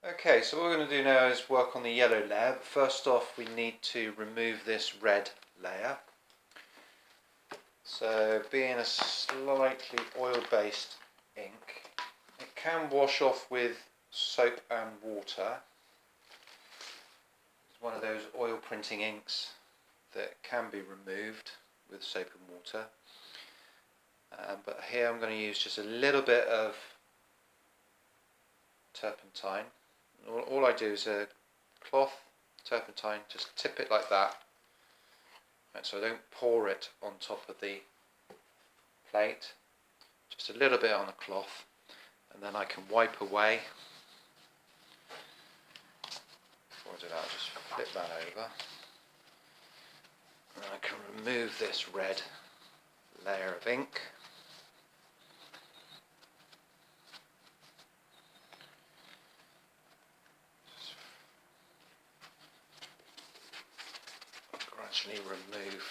Okay, so what we're going to do now is work on the yellow layer. But first off, we need to remove this red layer. So, being a slightly oil-based ink, it can wash off with soap and water. It's one of those oil printing inks that can be removed with soap and water. But here I'm going to use just a little bit of turpentine. All I do is a cloth, turpentine, just tip it like that, right, so I don't pour it on top of the plate, just a little bit on the cloth, and then I can wipe away. Before I do that, I'll just flip that over, and I can remove this red layer of ink. Gradually remove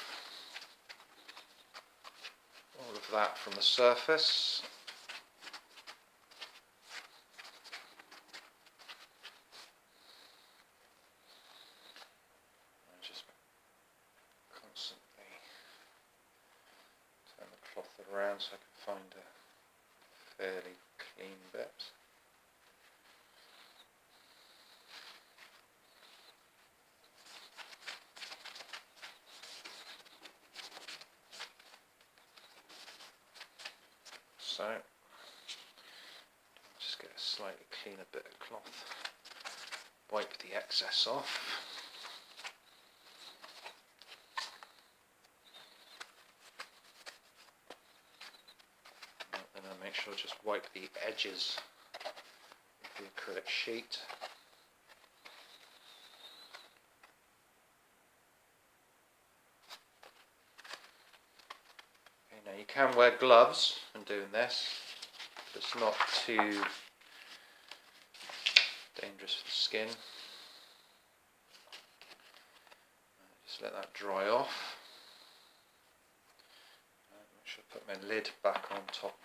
all of that from the surface. And just constantly turn the cloth around so I can find a fairly clean bit. So, just get a slightly cleaner bit of cloth, wipe the excess off. And then make sure to just wipe the edges of the acrylic sheet. Now you can wear gloves when doing this, but it's not too dangerous for the skin. Just let that dry off. Make sure I put my lid back on top.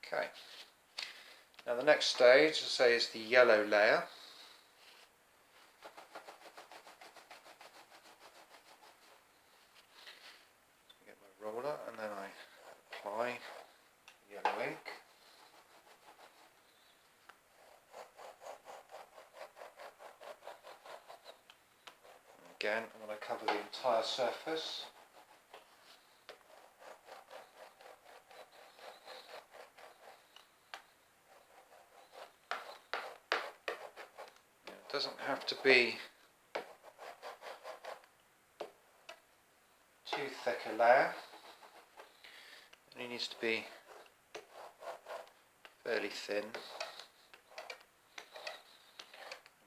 Okay. Now the next stage, as I say, is the yellow layer. Roller, and then I apply yellow ink. And again, I'm going to cover the entire surface. It doesn't have to be too thick a layer. It needs to be fairly thin.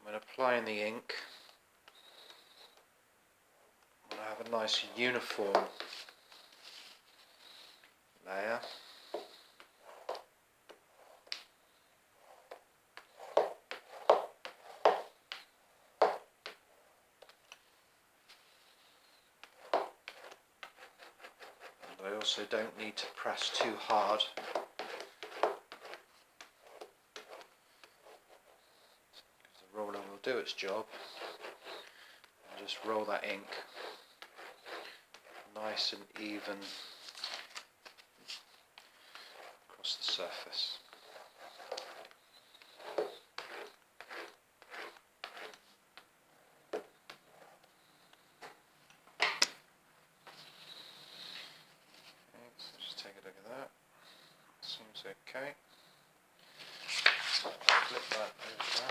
When applying the ink, I want to have a nice uniform layer. I also don't need to press too hard. The roller will do its job and just roll that ink nice and even across the surface. Seems okay. Flip that over.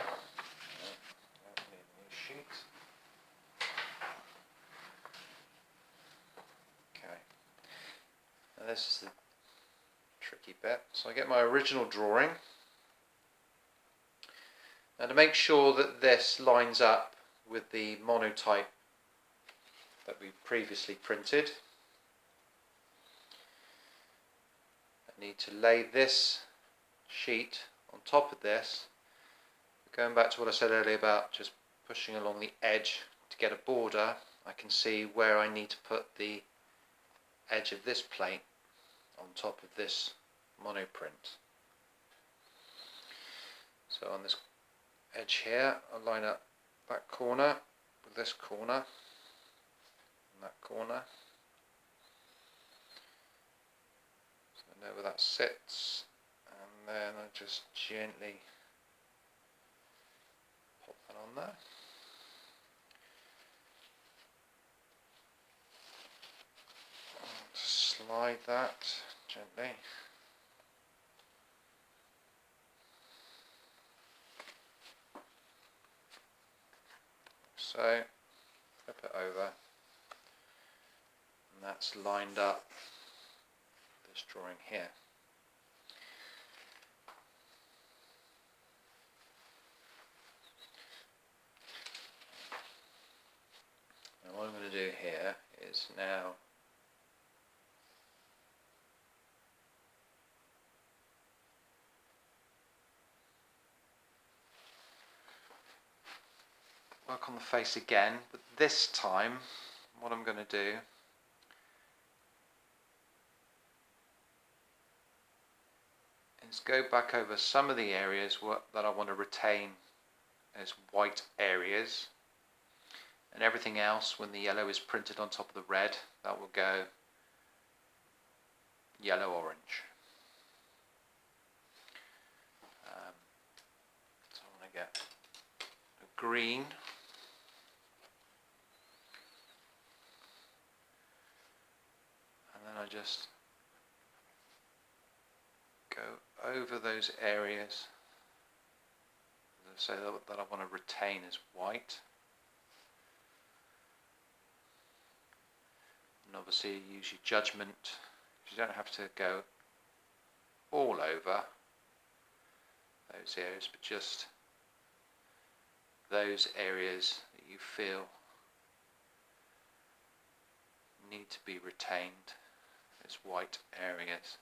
Don't need a new sheet. Okay. Now this is the tricky bit. So I get my original drawing. Now to make sure that this lines up with the monotype that we previously printed, need to lay this sheet on top of this. Going back to what I said earlier about just pushing along the edge to get a border, I can see where I need to put the edge of this plate on top of this monoprint. So on this edge here, I'll line up that corner with this corner and that corner. So I know where that sits, and then I just gently pop that on there. And slide that gently. So flip it over, and that's lined up this drawing here. Now what I'm going to do here is now work on the face again, but this time what I'm going to do is go back over some of the areas that I want to retain as white areas, and everything else, when the yellow is printed on top of the red, that will go yellow-orange. So I want to get a green, and then I just go over those areas so that I want to retain as white. And obviously use your judgment, because you don't have to go all over those areas, but just those areas that you feel need to be retained as white areas.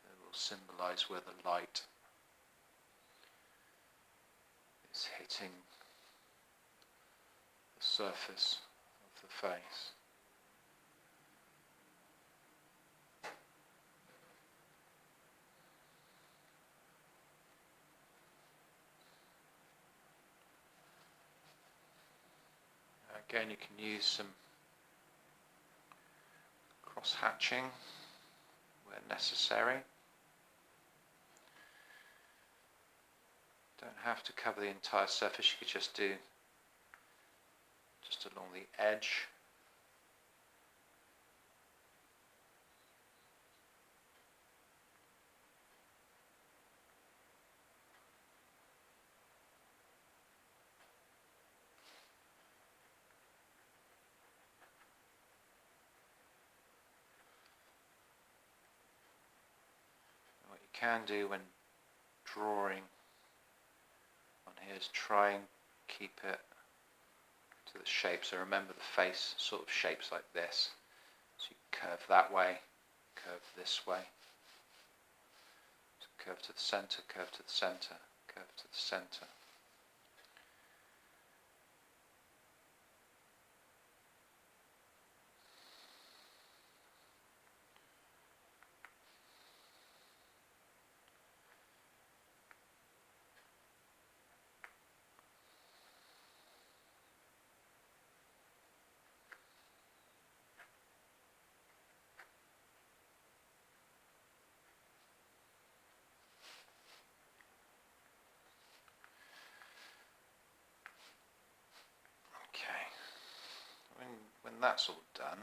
It will symbolise where the light is hitting the surface of the face. Again, you can use some cross-hatching where necessary. Don't have to cover the entire surface, you could just do just along the edge. What you can do when drawing on here is try and keep it to the shape. So remember, the face sort of shapes like this. So you curve that way, curve this way. So curve to the centre, curve to the centre, curve to the centre. Okay, when that's all done,